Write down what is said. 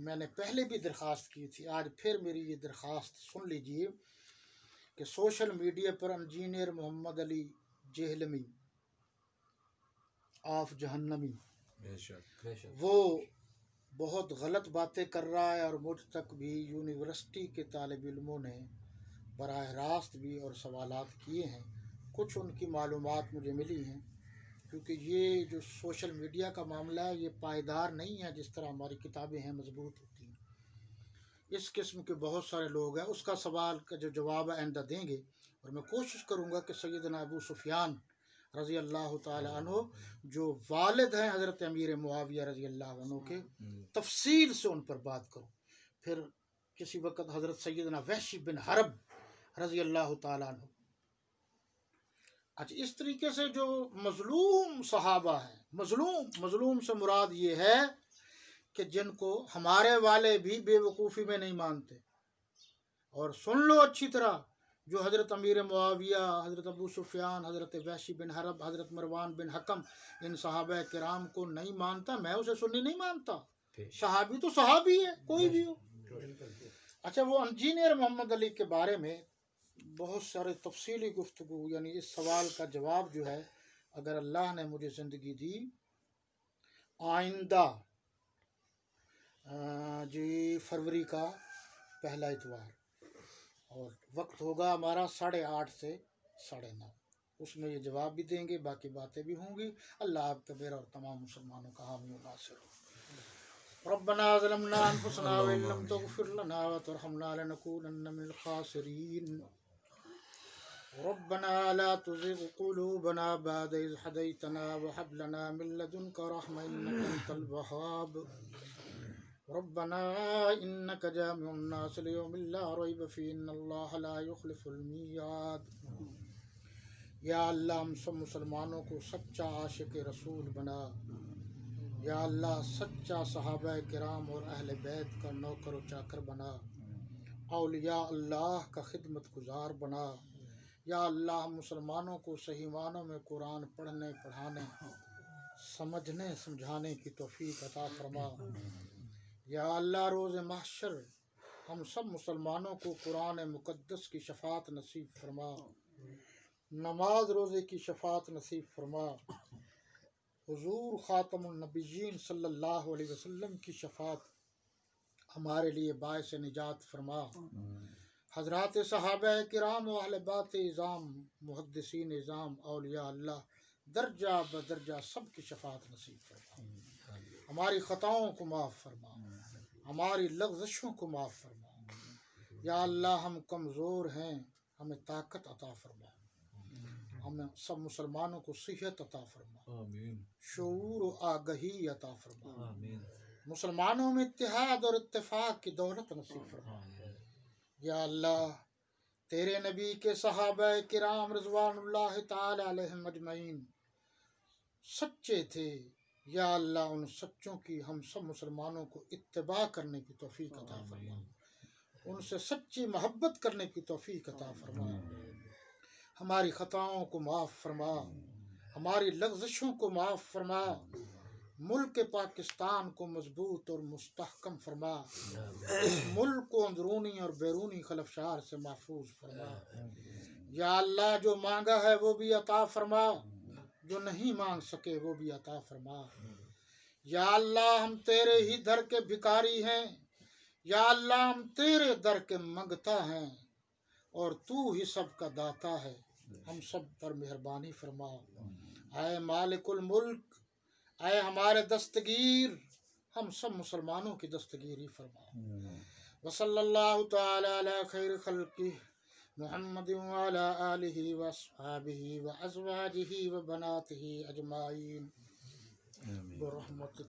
میں نے پہلے بھی درخواست کی تھی، آج پھر میری یہ درخواست سن لیجئے کہ سوشل میڈیا پر انجینئر محمد علی جہلمی آف جہنمی وہ بہت غلط باتیں کر رہا ہے، اور مجھ تک بھی یونیورسٹی کے طالب علموں نے براہ راست بھی اور سوالات کیے ہیں، کچھ ان کی معلومات مجھے ملی ہیں، کیونکہ یہ جو سوشل میڈیا کا معاملہ ہے یہ پائیدار نہیں ہے، جس طرح ہماری کتابیں ہیں مضبوط ہوتی ہیں۔ اس قسم کے بہت سارے لوگ ہیں، اس کا سوال کا جو جواب ہے آئندہ دیں گے، اور میں کوشش کروں گا کہ سیدنا ابو سفیان رضی اللہ تعالی عنہ جو والد ہیں حضرت امیر معاویہ رضی اللہ عنہ کے، تفصیل سے ان پر بات کروں۔ پھر کسی وقت حضرت سیدنا وحشی بن حرب رضی اللہ تعالی عنہ۔ اچھا، اس طریقے سے جو مظلوم صحابہ ہیں، مظلوم سے مراد یہ ہے کہ جن کو ہمارے والے بھی بے وقوفی میں نہیں مانتے، اور سن لو اچھی طرح، جو حضرت امیر معاویہ، حضرت ابو سفیان، حضرت وحشی بن حرب، حضرت مروان بن حکم، ان صحابہ کرام کو نہیں مانتا، میں اسے سنی نہیں مانتا۔ صحابی تو صحابی ہے، کوئی بھی ہو۔ اچھا، وہ انجینئر محمد علی کے بارے میں بہت سارے تفصیلی گفتگو، یعنی اس سوال کا جواب جو ہے، اگر اللہ نے مجھے زندگی دی، آئندہ فروری کا پہلا اتوار، اور وقت ہوگا ہمارا 8:30 سے 9:30، اس میں یہ جواب بھی دیں گے، باقی باتیں بھی ہوں گی۔ اللہ آپ کا میرا اور تمام مسلمانوں کا حامی و ناصر ہو۔ ربنا ظلمنا انفسنا وان لم تغفر لنا وترحمنا لنكونن من الخاسرين ربنا لا تزغ قلوبنا بعد إذ هديتنا وهب لنا من لدنك رحمة إنك أنت الوهاب ربنا إنك جامع الناس ليوم لا ريب فيه إن الله لا يخلف الميعاد۔ یا اللہ ہم سب مسلمانوں کو سچا عاشق رسول بنا، یا اللہ سچا صحابہ کرام اور اہل بیت کا نوکر و چاکر بنا، اولیاء اللہ کا خدمت گزار بنا، یا اللہ ہم مسلمانوں کو صحیح معنوں میں قرآن پڑھنے، پڑھانے، سمجھنے، سمجھانے کی توفیق عطا فرما۔ یا اللہ روز محشر ہم سب مسلمانوں کو قرآن مقدس کی شفاعت نصیب فرما، نماز روزے کی شفاعت نصیب فرما، حضور خاتم النبیین صلی اللہ علیہ وسلم کی شفاعت ہمارے لیے باعث نجات فرما۔ حضرات صحابہ کرام و اہل بیت اعظام، محدثین اعظام، اولیاء اللہ درجہ بدرجہ سب کی شفاعت نصیب فرما، ہماری خطاؤں کو معاف فرما، ہماری لغزشوں کو معاف فرما۔ یا اللہ ہم کمزور ہیں، ہمیں طاقت عطا فرما، ہم سب مسلمانوں کو صحت عطا فرما، شعور و آگہی عطا فرما، مسلمانوں میں اتحاد اور اتفاق کی دولت نصیب فرما۔ یا اللہ تیرے نبی کے صحابہ کرام رضوان اللہ تعالی علیہم اجمعین سچے تھے، یا اللہ ان سچوں کی ہم سب مسلمانوں کو اتباع کرنے کی توفیق عطا فرما، ان سے سچی محبت کرنے کی توفیق عطا فرما، ہماری خطاؤں کو معاف فرما، ہماری لغزشوں کو معاف فرما، ملک پاکستان کو مضبوط اور مستحکم فرما، اس ملک کو اندرونی اور بیرونی خلفشار سے محفوظ فرما۔ یا اللہ جو مانگا ہے وہ بھی عطا فرما، جو نہیں مانگ سکے وہ بھی عطا فرما۔ یا اللہ ہم تیرے ہی در کے بھکاری ہیں، یا اللہ ہم تیرے در کے منگتا ہیں، اور تو ہی سب کا داتا ہے، ہم سب پر مہربانی فرما۔ اے مالک الملک، اے ہمارے دستگیر، ہم سب مسلمانوں کی دستگیری فرما۔ وصلی اللہ تعالی علی خیر خلقہ محمد وعلی آلہ واصحابہ وازواجہ وبناتہ اجمعین برحمتک